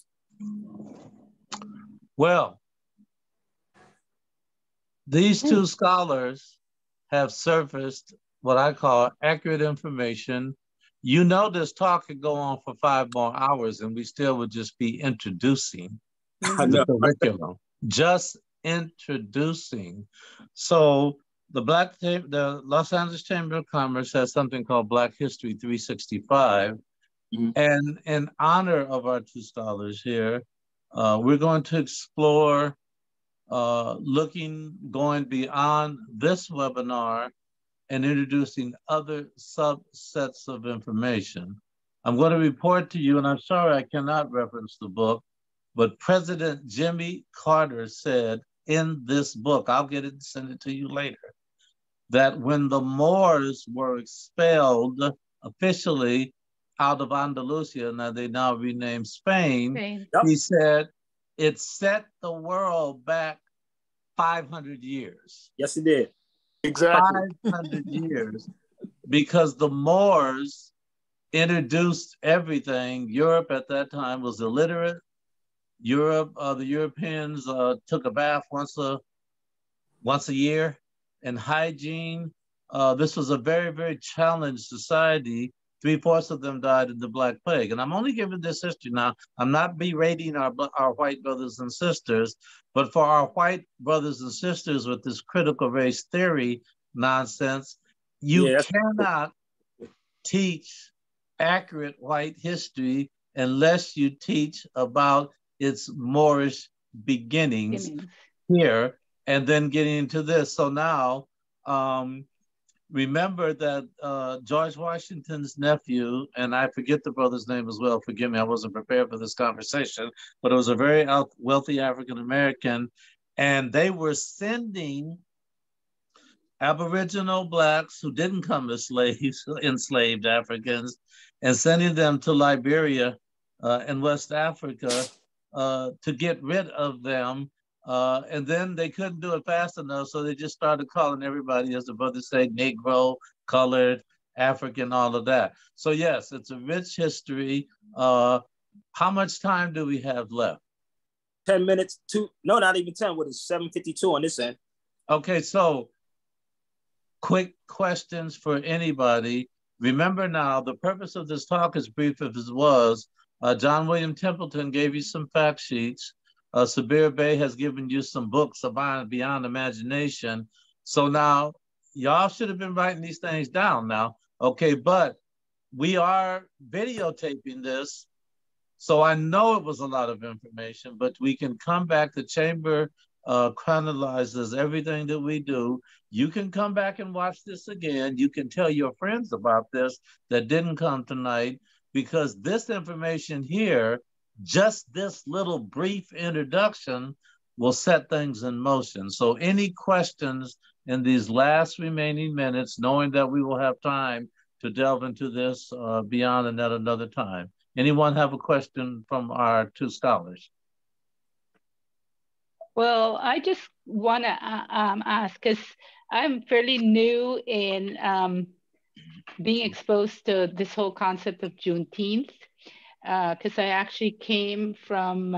Well, these two scholars have surfaced what I call accurate information. You know, this talk could go on for 5 more hours and we still would just be introducing the curriculum. Just introducing. So the Los Angeles Chamber of Commerce has something called Black History 365. Mm-hmm. And in honor of our two scholars here, we're going to explore going beyond this webinar and introducing other subsets of information. I'm going to report to you, and I'm sorry I cannot reference the book, but President Jimmy Carter said in this book, I'll get it and send it to you later, that when the Moors were expelled officially out of Andalusia, now they now renamed Spain. Yep. He said, it set the world back 500 years. Yes, it did. Exactly. 500 years, because the Moors introduced everything. Europe at that time was illiterate. The Europeans took a bath once a year, and hygiene. This was a very, very challenged society, 3/4 of them died in the Black Plague. And I'm only giving this history now. I'm not berating our white brothers and sisters, but for our white brothers and sisters with this critical race theory nonsense, you cannot teach accurate white history unless you teach about its Moorish beginnings here and then getting into this. So now, remember that George Washington's nephew, and I forget the brother's name as well, forgive me, I wasn't prepared for this conversation, but it was a very wealthy African-American, and they were sending Aboriginal Blacks who didn't come as slaves, enslaved Africans, and sending them to Liberia in West Africa to get rid of them. And then they couldn't do it fast enough, so they just started calling everybody, as the brother said, Negro, colored, African, all of that. So yes, it's a rich history. How much time do we have left? 10 minutes, no, not even 10, what is 7:52 on this end. Okay, so quick questions for anybody. Remember now, the purpose of this talk, as brief as it was, John William Templeton gave you some fact sheets. Sabir Bey has given you some books about beyond imagination. So now, y'all should have been writing these things down now. Okay, but we are videotaping this. So I know it was a lot of information, but we can come back. The chamber chronologizes everything that we do. You can come back and watch this again. You can tell your friends about this that didn't come tonight, because this information here, just this little brief introduction, will set things in motion. So any questions in these last remaining minutes, knowing that we will have time to delve into this beyond and at another time. Anyone have a question from our two scholars? Well, I just want to ask, because I'm fairly new in being exposed to this whole concept of Juneteenth, because I actually came from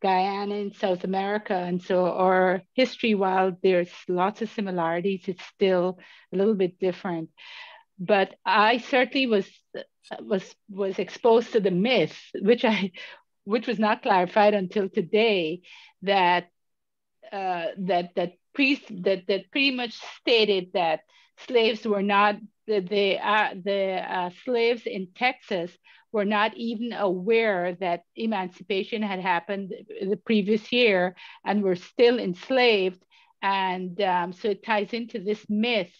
Guyana in South America. And so our history, while there's lots of similarities, it's still a little bit different. But I certainly was exposed to the myth, which was not clarified until today, that pretty much stated that slaves were not the slaves in Texas were not even aware that emancipation had happened the previous year and were still enslaved. And so it ties into this myth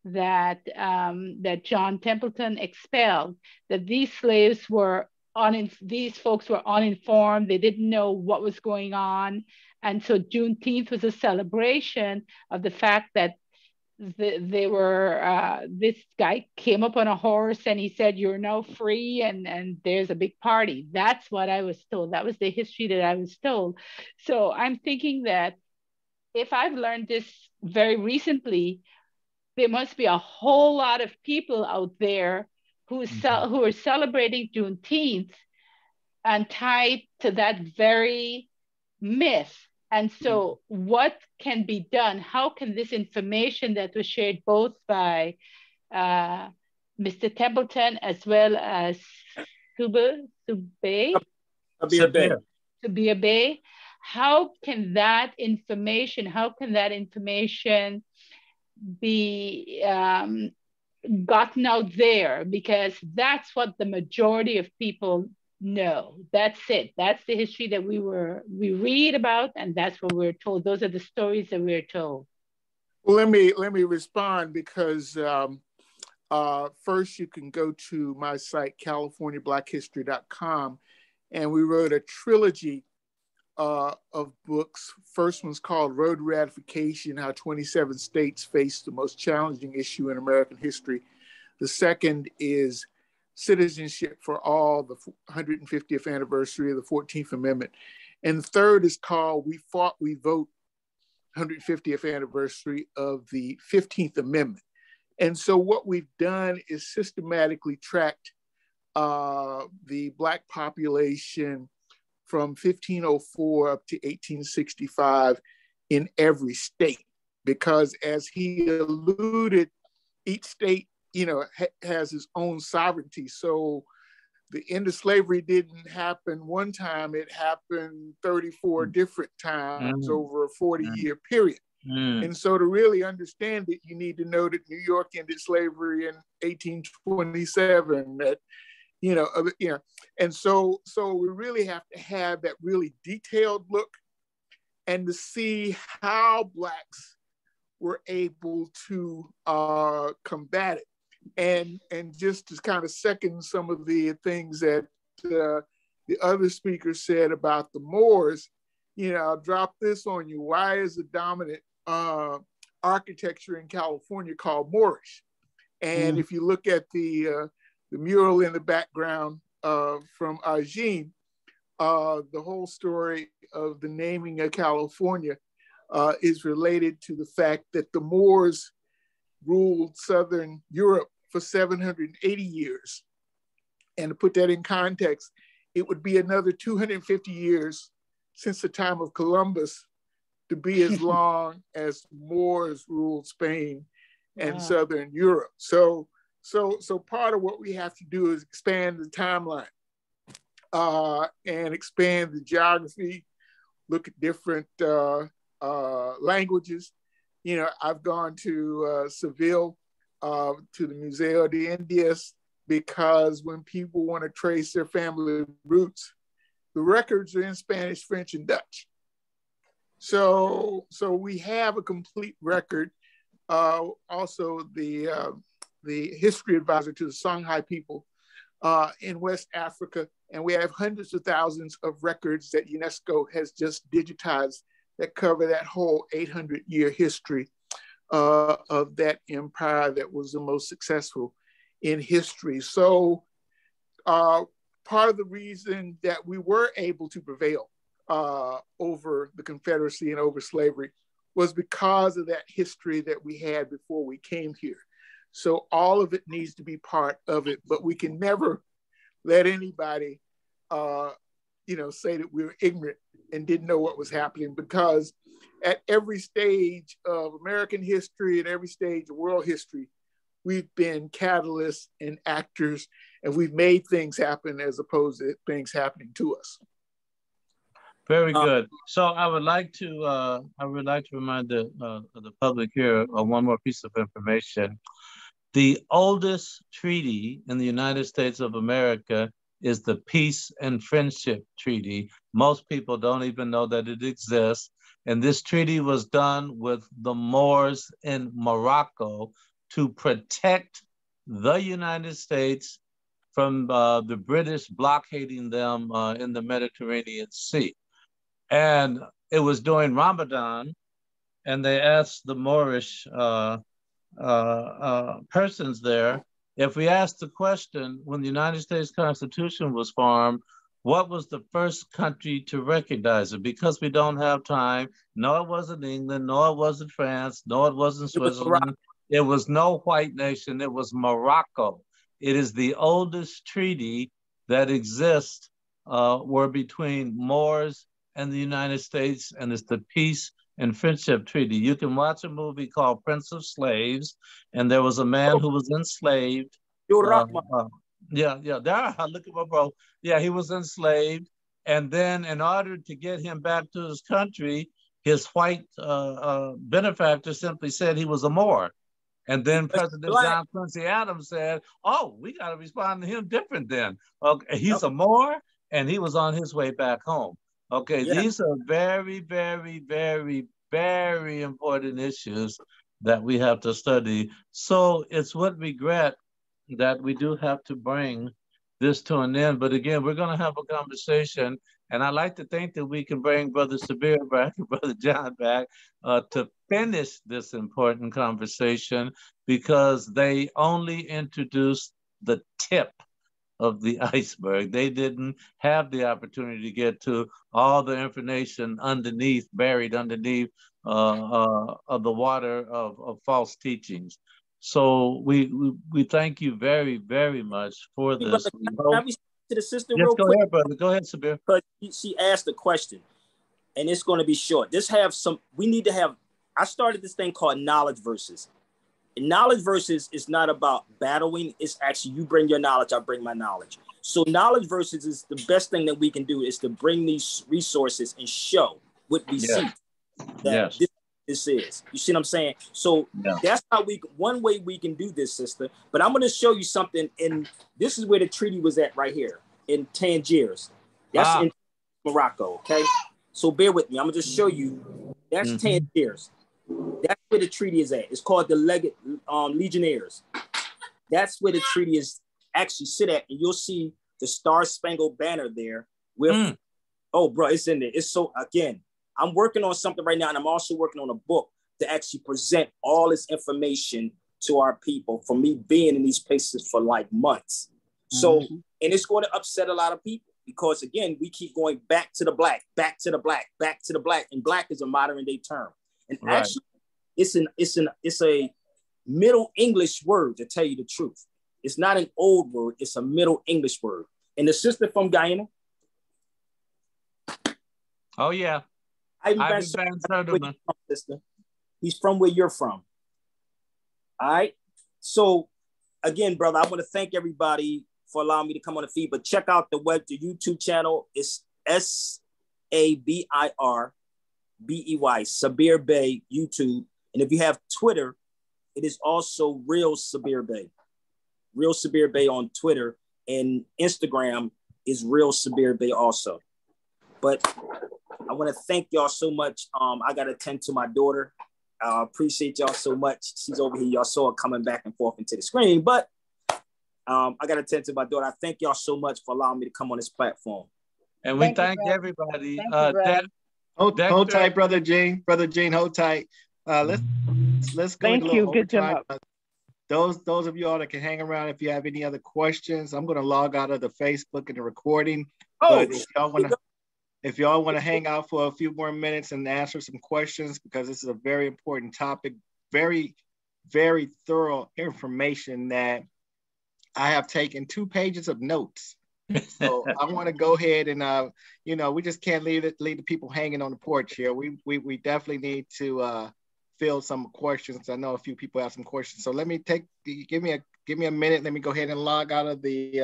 that that John Templeton expelled, that these slaves were these folks were uninformed, they didn't know what was going on. And so Juneteenth was a celebration of the fact that they were, this guy came up on a horse and he said, "You're now free," and there's a big party. That's what I was told. That was the history that I was told. So I'm thinking that if I've learned this very recently, there must be a whole lot of people out there who are celebrating Juneteenth and tied to that very myth. And so what can be done? How can this information that was shared both by Mr. Templeton as well as Subir Bey, how can that information be gotten out there? Because that's what the majority of people know. That's it. That's the history that we read about, and that's what we're told. Those are the stories that we're told. Well, let me respond, because first you can go to my site, californiablackhistory.com, and we wrote a trilogy of books. First one's called Road to Ratification: How 27 States Faced the Most Challenging Issue in American History. The second is Citizenship for All, the 150th anniversary of the 14th Amendment. And the third is called We Fought, We Vote, 150th anniversary of the 15th Amendment. And so what we've done is systematically tracked the Black population from 1504 up to 1865 in every state, because as he alluded, each state has its own sovereignty. So the end of slavery didn't happen one time, it happened 34 different times over a 40-year period. And so to really understand it, you need to know that New York ended slavery in 1827, that, and so we really have to have that really detailed look and to see how Blacks were able to combat it. And just to kind of second some of the things that the other speakers said about the Moors, I'll drop this on you. Why is the dominant architecture in California called Moorish? And if you look at the mural in the background from Argene, the whole story of the naming of California is related to the fact that the Moors ruled Southern Europe for 780 years. And to put that in context, it would be another 250 years since the time of Columbus to be as long as Moors ruled Spain and Southern Europe. So part of what we have to do is expand the timeline and expand the geography, look at different languages. I've gone to Seville, to the Museo de Indias, because when people want to trace their family roots, the records are in Spanish, French, and Dutch. So we have a complete record. Also, the history advisor to the Songhai people in West Africa, and we have hundreds of thousands of records that UNESCO has just digitized that cover that whole 800-year history of that empire that was the most successful in history. So part of the reason that we were able to prevail over the Confederacy and over slavery was because of that history that we had before we came here. So all of it needs to be part of it, but we can never let anybody, say that we were ignorant and didn't know what was happening, because at every stage of American history and every stage of world history, we've been catalysts and actors, and we've made things happen as opposed to things happening to us. Very good. So I would like to remind the public here of one more piece of information. The oldest treaty in the United States of America is the Peace and Friendship Treaty. Most people don't even know that it exists. And this treaty was done with the Moors in Morocco to protect the United States from the British blockading them in the Mediterranean Sea. And it was during Ramadan, and they asked the Moorish persons there, if we asked the question, when the United States Constitution was formed, what was the first country to recognize it? Because we don't have time. No, it wasn't England. No, it wasn't France. No, it wasn't Switzerland. It was no white nation. It was Morocco. It is the oldest treaty that exists were between Moors and the United States, and it's the Peace and Friendship Treaty. You can watch a movie called Prince of Slaves, and there was a man who was enslaved. Yeah, there, look at my bro. Yeah, he was enslaved, and then in order to get him back to his country, his white benefactor simply said he was a Moor. And then President John Quincy Adams said, oh, we got to respond to him different then. Okay, he's a Moor, and he was on his way back home. Okay, these are very, very, very, very important issues that we have to study. So it's with regret that we do have to bring this to an end. But again, we're going to have a conversation, and I like to think that we can bring Brother Sabir back and Brother John back to finish this important conversation, because they only introduced the tip of the iceberg. They didn't have the opportunity to get to all the information underneath, buried underneath of the water of false teachings. So we thank you very, very much for this. Can we to the sister real quick? Go ahead, brother. Go ahead, Sabir. But she asked a question, and it's going to be short. We need to have, I started this thing called knowledge verses. knowledge versus is not about battling. It's actually you bring your knowledge, I bring my knowledge. So knowledge versus is the best thing that we can do is to bring these resources and show what we see that this is. You see what I'm saying? So that's how one way we can do this, sister. But I'm going to show you something. And this is where the treaty was at right here in Tangiers. That's in Morocco. Okay. So bear with me. I'm going to just show you. That's Tangiers. That's where the treaty is at. It's called the Legionnaires. That's where the treaty is actually sit at. And you'll see the Star Spangled Banner there with, oh, bro, it's in there. It's so, again, I'm working on something right now, and I'm also working on a book to actually present all this information to our people from me being in these places for like months. So, and it's going to upset a lot of people because, again, we keep going back to the black, back to the black, back to the black, and black is a modern day term. And actually, it's a Middle English word, to tell you the truth. It's not an old word. It's a Middle English word. And the sister from Guyana. Oh, yeah. He's from where you're from. All right. So again, brother, I want to thank everybody for allowing me to come on the feed, but check out the YouTube channel. It's SABIRBEY, Sabir Bey YouTube. And if you have Twitter, it is also Real Sabir Bey. Real Sabir Bey on Twitter, and Instagram is Real Sabir Bey also. But I want to thank y'all so much. I got to tend to my daughter. Appreciate y'all so much. She's over here. Y'all saw her coming back and forth into the screen, but I got to tend to my daughter. I thank y'all so much for allowing me to come on this platform. And we thank everybody. Hold tight, Brother Gene. Brother Gene, hold tight. Let's go. Thank you. Good job. Those of you all that can hang around, if you have any other questions, I'm going to log out of the Facebook and the recording. But if y'all want to hang out for a few more minutes and answer some questions, because this is a very important topic, very, very thorough information that I have taken 2 pages of notes. So I want to go ahead and, we just can't leave the people hanging on the porch here. We definitely need to field some questions. I know a few people have some questions. So let me give me a minute. Let me go ahead and log out of the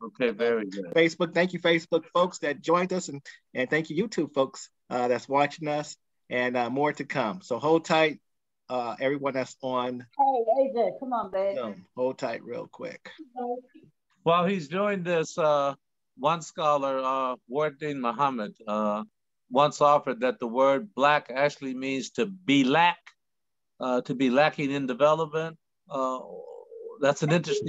okay, very good. Facebook. Thank you, Facebook folks that joined us, and thank you, YouTube folks that's watching us, and more to come. So hold tight, everyone that's on. Hey, AJ, come on, babe. Hold tight real quick. While he's doing this, one scholar, Wardin Muhammad, once offered that the word black actually means to be lacking in development. That's an interesting